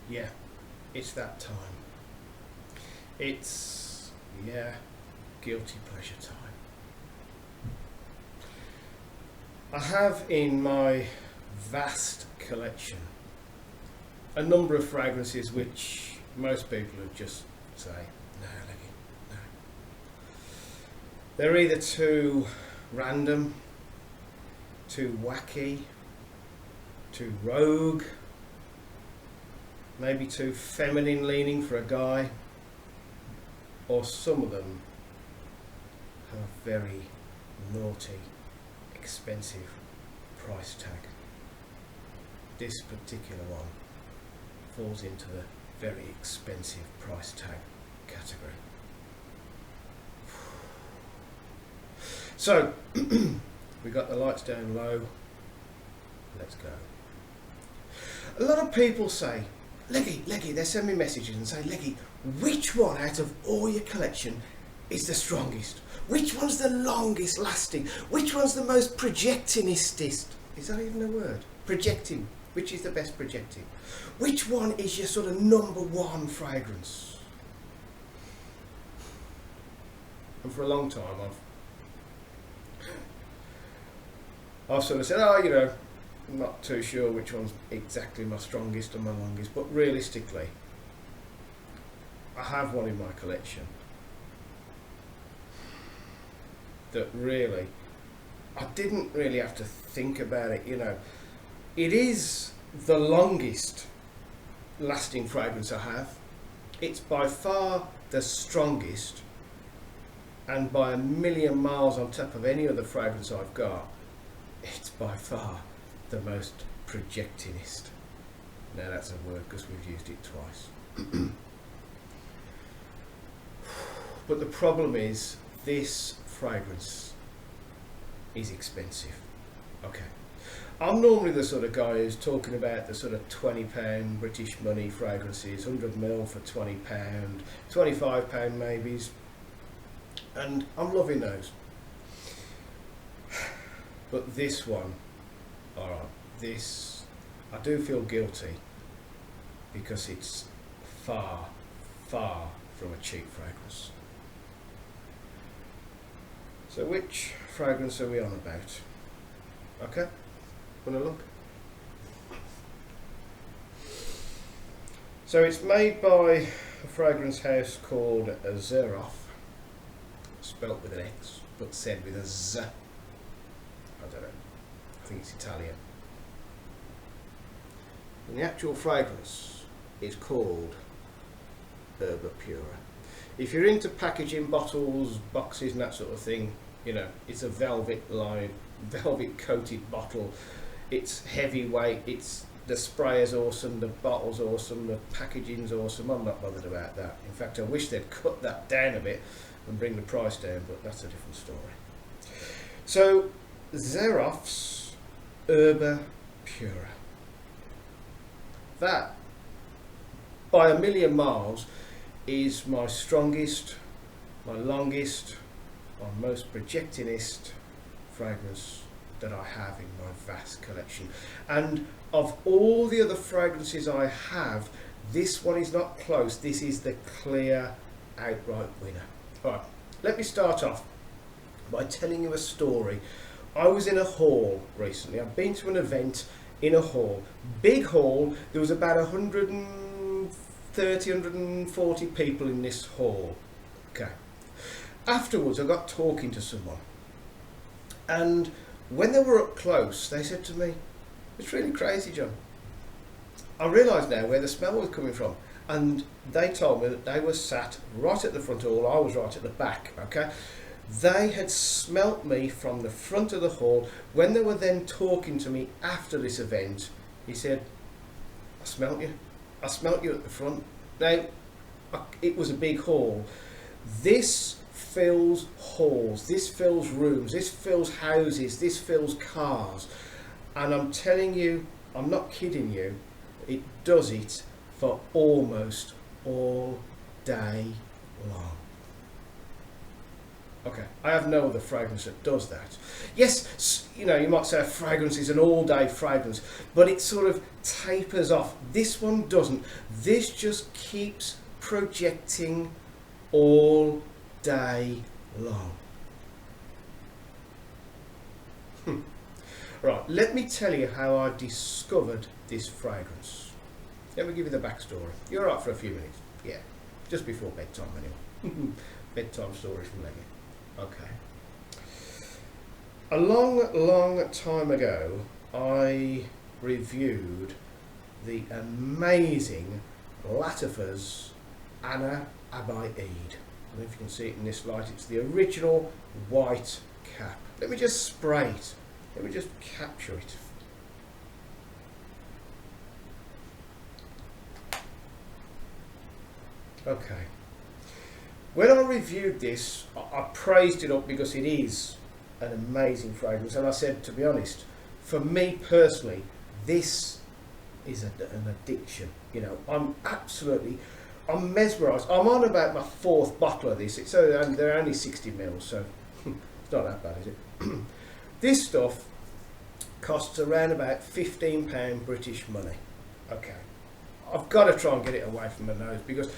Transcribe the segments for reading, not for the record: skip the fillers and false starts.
Yeah, it's that time. It's, yeah, guilty pleasure time. I have in my vast collection a number of fragrances which most people would just say, no, Leggy, no. They're either too random, too wacky, too rogue, maybe too feminine leaning for a guy, or some of them have a very naughty, expensive price tag. This particular one falls into the very expensive price tag category. So, we got the lights down low, let's go. A lot of people say, Leggy, they send me messages and say, Leggy, which one out of all your collection is the strongest? Which one's the longest lasting? Which one's the most projectingest? Is that even a word? Projecting. Which is the best projecting? Which one is your sort of number one fragrance? And for a long time I've sort of said, oh, you know, I'm not too sure which one's exactly my strongest and my longest, but realistically, I have one in my collection that really, I didn't really have to think about it, you know. It is the longest lasting fragrance I have. It's by far the strongest, and by a million miles on top of any other fragrance I've got, it's by far the most projectingest. Now that's a word because we've used it twice. But the problem is, this fragrance is expensive. Okay. I'm normally the sort of guy who's talking about the sort of £20 British money fragrances, 100ml for £20, £25 maybes, and I'm loving those. But this one, alright, this, I do feel guilty because it's far, far from a cheap fragrance. So which fragrance are we on about? Okay, wanna look? So it's made by a fragrance house called Xerjoff, spelt with an X, but said with a Z. I don't know, I think it's Italian. And the actual fragrance is called ERBA Pura. If you're into packaging bottles, boxes and that sort of thing, you know, it's a velvet coated bottle. It's heavyweight, the spray is awesome, the bottle's awesome, the packaging's awesome. I'm not bothered about that. In fact, I wish they'd cut that down a bit and bring the price down, but that's a different story. So, Xerjoff's ERBA Pura. That, by a million miles, is my strongest, my longest, my most projectingest fragrance that I have in my vast collection. And of all the other fragrances I have, this one is not close. This is the clear outright winner. Alright, let me start off by telling you a story. I was in a hall recently. I've been to an event in a hall, big hall. There was about 130, 140 people in this hall. Okay. Afterwards, I got talking to someone, and when they were up close, they said to me, "It's really crazy, John. I realise now where the smell was coming from." And they told me that they were sat right at the front hall. I was right at the back. Okay. They had smelt me from the front of the hall. When they were then talking to me after this event, he said, "I smelt you. I smelt you at the front." Now, it was a big hall. This fills halls, this fills rooms, this fills houses, this fills cars. And I'm telling you, I'm not kidding you, it does it for almost all day long. Okay, I have no other fragrance that does that. Yes, you know, you might say a fragrance is an all-day fragrance, but it sort of tapers off. This one doesn't. This just keeps projecting all day long. Right, let me tell you how I discovered this fragrance. Let me give you the backstory. You're right for a few minutes. Yeah, just before bedtime anyway. Bedtime stories from Leggy. Okay. A long time ago, I reviewed the amazing Latifah's Anna Abai Eid. I don't know if you can see it in this light. It's the original white cap. Let me just spray it. Let me just capture it. Okay. When I reviewed this, I praised it up because it is an amazing fragrance, and I said, to be honest, for me personally, this is an addiction. You know, I'm mesmerised. I'm on about my 4th bottle of this. They're only 60 ml, so it's not that bad, is it? This stuff costs around about £15 British money. Okay, I've got to try and get it away from my nose, because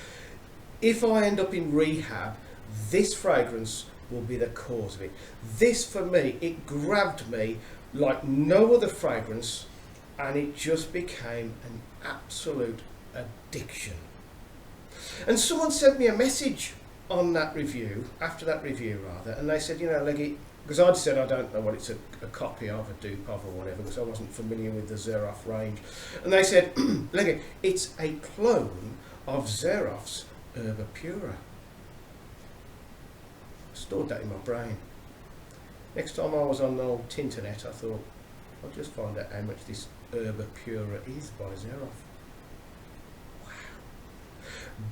if I end up in rehab, this fragrance will be the cause of it. This, for me, it grabbed me like no other fragrance, and it just became an absolute addiction. And someone sent me a message on that review, after that review rather, and they said, you know, Leggy, because I'd said I don't know what it's a copy of, a dupe of or whatever, because I wasn't familiar with the Xerjoff range. And they said, Leggy, it's a clone of Xerjoff's ERBA PURA. Stored that in my brain. Next time I was on the old Tinternet, I thought, I'll just find out how much this ERBA PURA is by Xerjoff. Wow.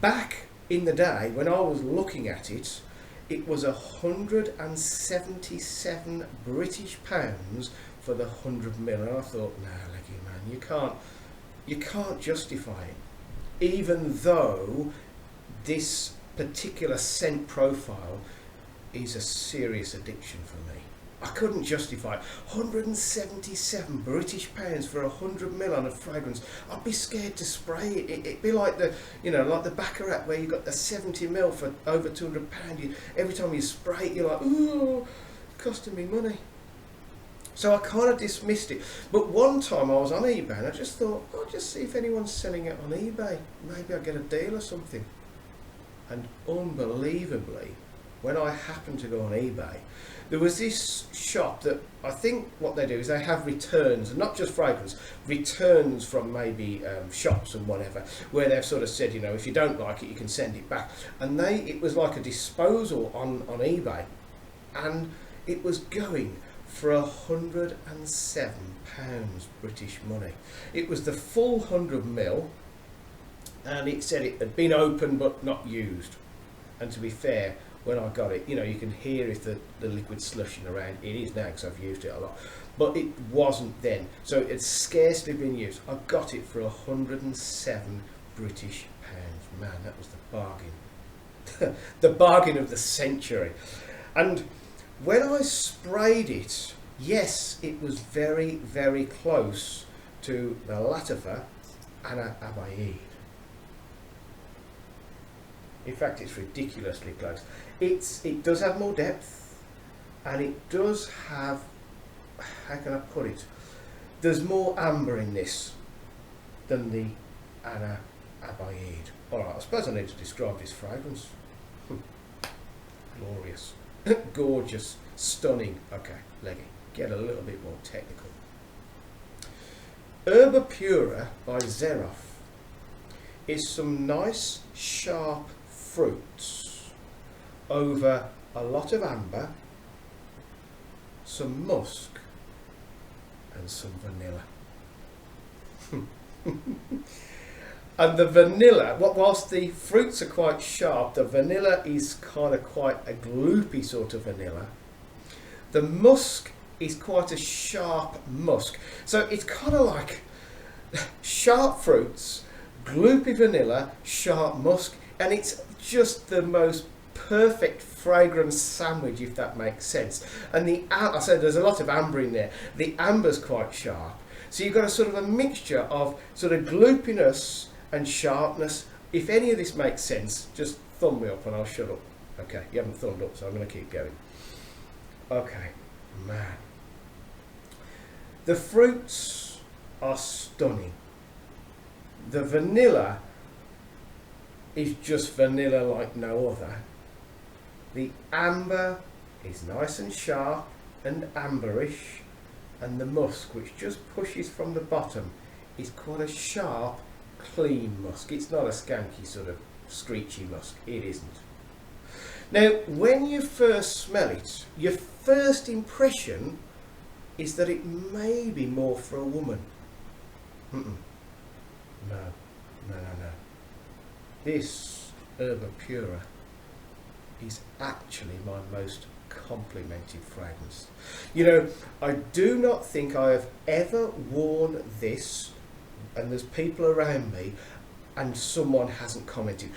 Back in the day when I was looking at it, it was 177 British pounds for the 100 ml, and I thought, nah, Leggy man, you can't justify it, even though this particular scent profile is a serious addiction for me. I couldn't justify it. 177 British pounds for 100 ml on a fragrance. I'd be scared to spray it. It'd be like the, you know, like the Baccarat where you got the 70 ml for over 200 pounds. Every time you spray it, you're like, ooh, costing me money. So I kind of dismissed it. But one time I was on eBay and I just thought, I'll just see if anyone's selling it on eBay. Maybe I'll get a deal or something. And unbelievably, when I happened to go on eBay, there was this shop that I think what they do is they have returns, and not just fragrance, returns from maybe shops and whatever, where they've sort of said, you know, if you don't like it, you can send it back. And it was like a disposal on eBay, and it was going for £107 British money. It was the full 100 ml, and it said it had been opened but not used. And to be fair, when I got it, you know, you can hear if the liquid slushing around. It is now because I've used it a lot, but it wasn't then, so it's scarcely been used. I got it for 107 British pounds. Man, that was the bargain. The bargain of the century. And when I sprayed it, yes, it was very, very close to the Latifah Anna Abai Eid. In fact, it's ridiculously close. It does have more depth, and it does have, how can I put it, there's more amber in this than the Anna Abai Eid. Alright, I suppose I need to describe this fragrance. Glorious, gorgeous, stunning. Okay, Leggy, get a little bit more technical. ERBA PURA by Xerjoff is some nice, sharp fruits over a lot of amber, some musk, and some vanilla. And the vanilla, whilst the fruits are quite sharp, the vanilla is kind of quite a gloopy sort of vanilla. The musk is quite a sharp musk. So it's kind of like sharp fruits, gloopy vanilla, sharp musk, and it's just the most perfect fragrance sandwich, if that makes sense. And I said there's a lot of amber in there. The amber's quite sharp. So you've got a sort of a mixture of sort of gloopiness and sharpness. If any of this makes sense, just thumb me up and I'll shut up. Okay, you haven't thumbed up, so I'm going to keep going. Okay, man. The fruits are stunning. The vanilla is just vanilla like no other. The amber is nice and sharp and amberish, and the musk, which just pushes from the bottom, is quite a sharp, clean musk. It's not a skanky sort of screechy musk. It isn't. Now, when you first smell it, your first impression is that it may be more for a woman. No. This ERBA Pura is actually my most complimented fragrance. You know, I do not think I have ever worn this, and there's people around me, and someone hasn't commented.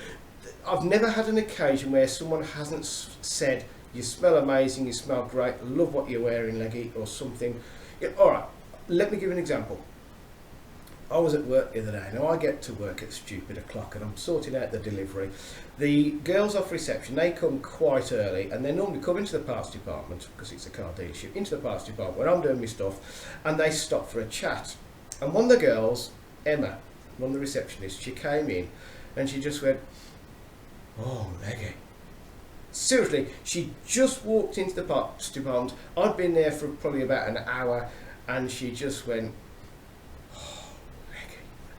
I've never had an occasion where someone hasn't said, you smell amazing, you smell great, I love what you're wearing, Leggy, or something. Yeah, alright, let me give you an example. I was at work the other day. Now I get to work at stupid o'clock and I'm sorting out the delivery. The girls off reception, they come quite early and they normally come into the parts department, because it's a car dealership, into the parts department where I'm doing my stuff, and they stop for a chat. And one of the girls, Emma, one of the receptionists, she came in and she just went, "Oh, Leggy." Seriously, she just walked into the parts department. I'd been there for probably about an hour and she just went,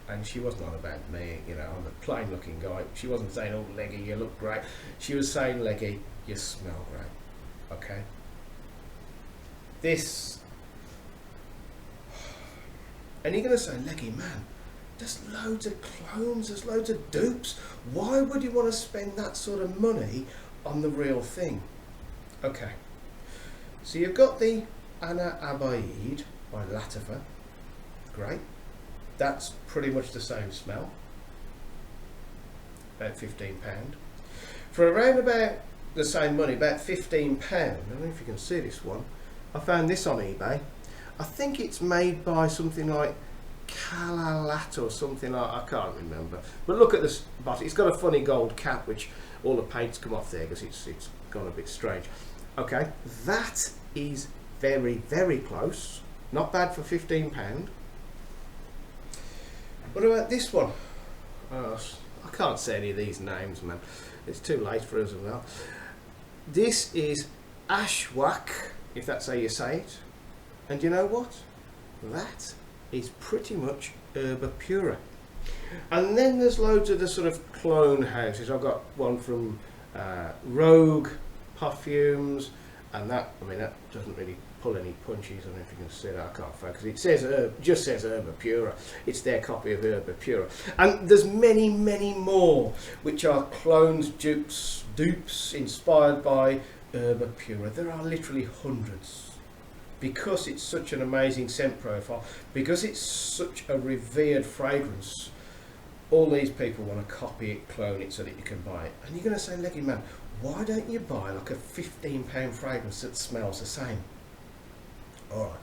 and she wasn't on about me, you know, I'm a plain looking guy. She wasn't saying, "Oh, Leggy, you look great." She was saying, "Leggy, you smell great." Okay? This, and you're going to say, "Leggy, man, there's loads of clones, there's loads of dupes. Why would you want to spend that sort of money on the real thing?" Okay, so you've got the Anna Abaid by Latifa. Great. That's pretty much the same smell, about £15. For around about the same money, about £15, I don't know if you can see this one, I found this on eBay. I think it's made by something like Kalalat or something like, I can't remember. But look at this bottle, it's got a funny gold cap which all the paint's come off there because it's gone a bit strange. Okay, that is very, very close, not bad for £15. What about this one? Oh, I can't say any of these names, man. It's too late for us as well. This is Ashwak, if that's how you say it. And you know what? That is pretty much ERBA Pura. And then there's loads of the sort of clone houses. I've got one from Rogue Perfumes, and that, I mean, that doesn't really pull any punches. I don't know if you can see that, I can't focus. It says just says ERBA Pura. It's their copy of ERBA Pura. And there's many, many more which are clones, dupes inspired by ERBA Pura. There are literally hundreds. Because it's such an amazing scent profile, because it's such a revered fragrance, all these people want to copy it, clone it so that you can buy it. And you're going to say, "Leggy, man, why don't you buy like a £15 fragrance that smells the same?" Alright,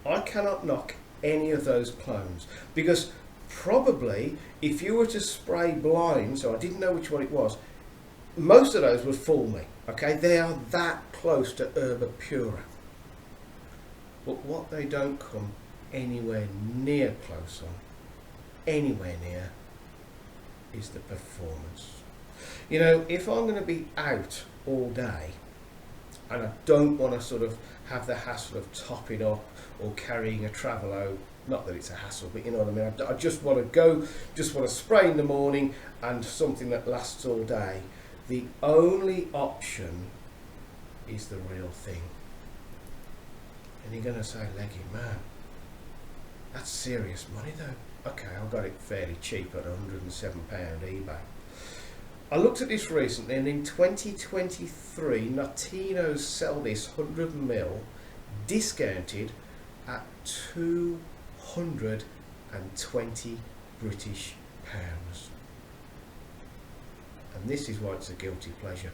I cannot knock any of those clones, because probably if you were to spray blind, so I didn't know which one it was, most of those would fool me. Okay, they are that close to ERBA Pura. But what they don't come anywhere near close on, anywhere near, is the performance. You know, if I'm going to be out all day and I don't want to sort of have the hassle of topping up or carrying a Travelo, not that it's a hassle, but you know what I mean, I just want to go, just want to spray in the morning and something that lasts all day, the only option is the real thing. And you're going to say, "Leggy, man, that's serious money though." Okay, I got it fairly cheap at £107 eBay. I looked at this recently, and in 2023, Notino's sell this 100ml discounted at £220 British. And this is why it's a guilty pleasure,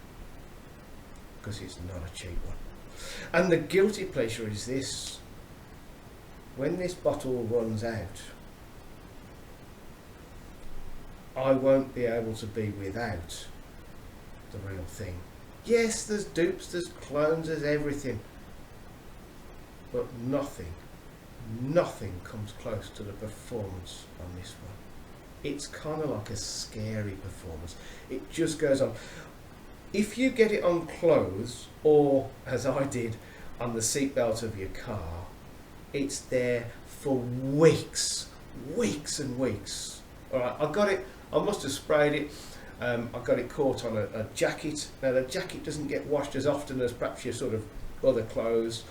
because it's not a cheap one. And the guilty pleasure is this: when this bottle runs out, I won't be able to be without the real thing. Yes, there's dupes, there's clones, there's everything, but nothing comes close to the performance on this one. It's kind of like a scary performance. It just goes on. If you get it on clothes, or as I did on the seatbelt of your car, it's there for weeks and weeks. All right, I got it, I must have sprayed it. I got it caught on a jacket. Now the jacket doesn't get washed as often as perhaps your sort of other clothes.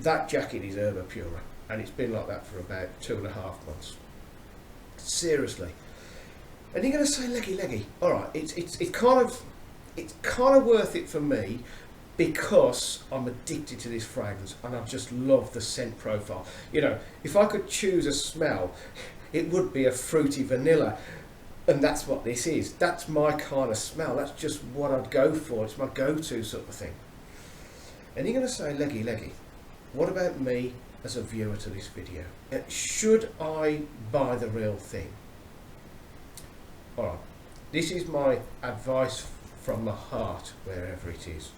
That jacket is ERBA PURA, and it's been like that for about 2.5 months. Seriously. And you're going to say, leggy. All right, it's kind of worth it for me, because I'm addicted to this fragrance and I just love the scent profile. You know, if I could choose a smell, it would be a fruity vanilla. And that's what this is. That's my kind of smell. That's just what I'd go for. It's my go-to sort of thing. And you're going to say, leggy, what about me as a viewer to this video? Should I buy the real thing? Alright, this is my advice from my heart, wherever it is.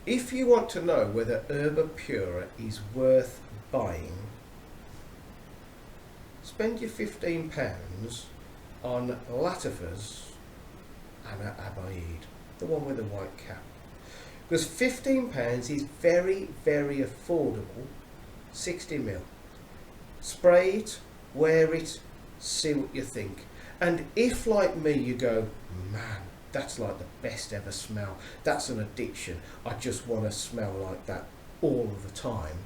If you want to know whether ERBA PURA is worth buying, spend your £15 on Latifah's Anna Abaid, the one with the white cap. Because £15 is very, very affordable. 60ml. Spray it, wear it, see what you think. And if, like me, you go, man, that's like the best ever smell, that's an addiction, I just want to smell like that all of the time,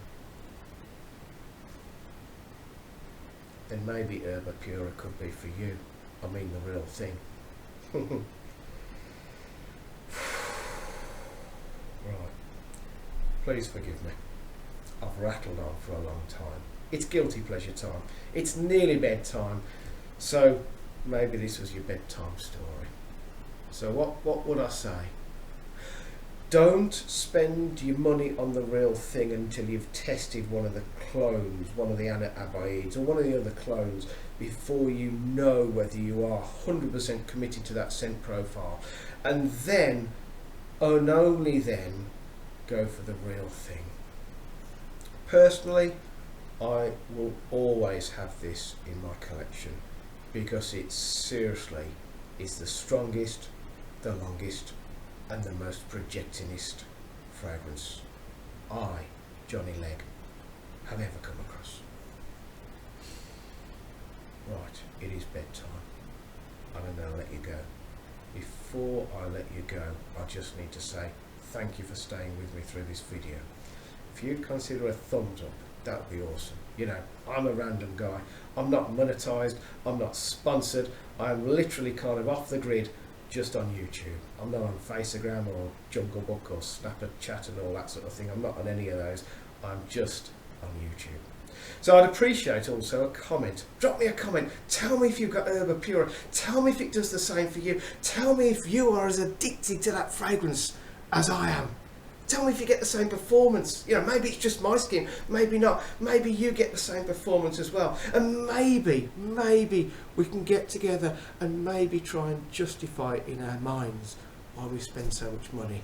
then maybe ERBA PURA could be for you. I mean the real thing. Right, please forgive me. I've rattled on for a long time. It's guilty pleasure time. It's nearly bedtime, so maybe this was your bedtime story. So what would I say? Don't spend your money on the real thing until you've tested one of the clones, one of the Anna Abaids or one of the other clones, before you know whether you are 100% committed to that scent profile. And then, and only then, go for the real thing. Personally, I will always have this in my collection, because it seriously is the strongest, the longest, and the most projectingest fragrance I, Johnny Legg, have ever come across. Right, it is bedtime. I'm going to let you go. Before I let you go, I just need to say thank you for staying with me through this video. If you'd consider a thumbs up, that would be awesome. You know, I'm a random guy. I'm not monetized, I'm not sponsored, I'm literally kind of off the grid, just on YouTube. I'm not on Faceagram or Jungle Book or Snapchat and all that sort of thing. I'm not on any of those. I'm just on YouTube. So I'd appreciate also a comment. Drop me a comment. Tell me if you've got ERBA PURA. Tell me if it does the same for you. Tell me if you are as addicted to that fragrance as I am. Tell me if you get the same performance. You know, maybe it's just my skin, maybe not. Maybe you get the same performance as well. And maybe we can get together and maybe try and justify it in our minds why we spend so much money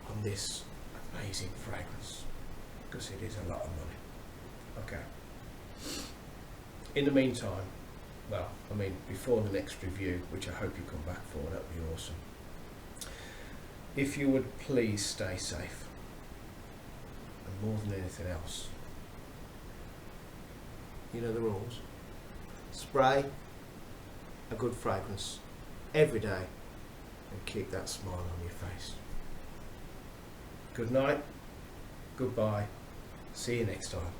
on this amazing fragrance. Because it is a lot of money. Okay. In the meantime, well, I mean, before the next review, which I hope you come back for, that would be awesome. If you would please stay safe, and more than anything else, you know the rules. Spray a good fragrance every day and keep that smile on your face. Good night, goodbye, see you next time.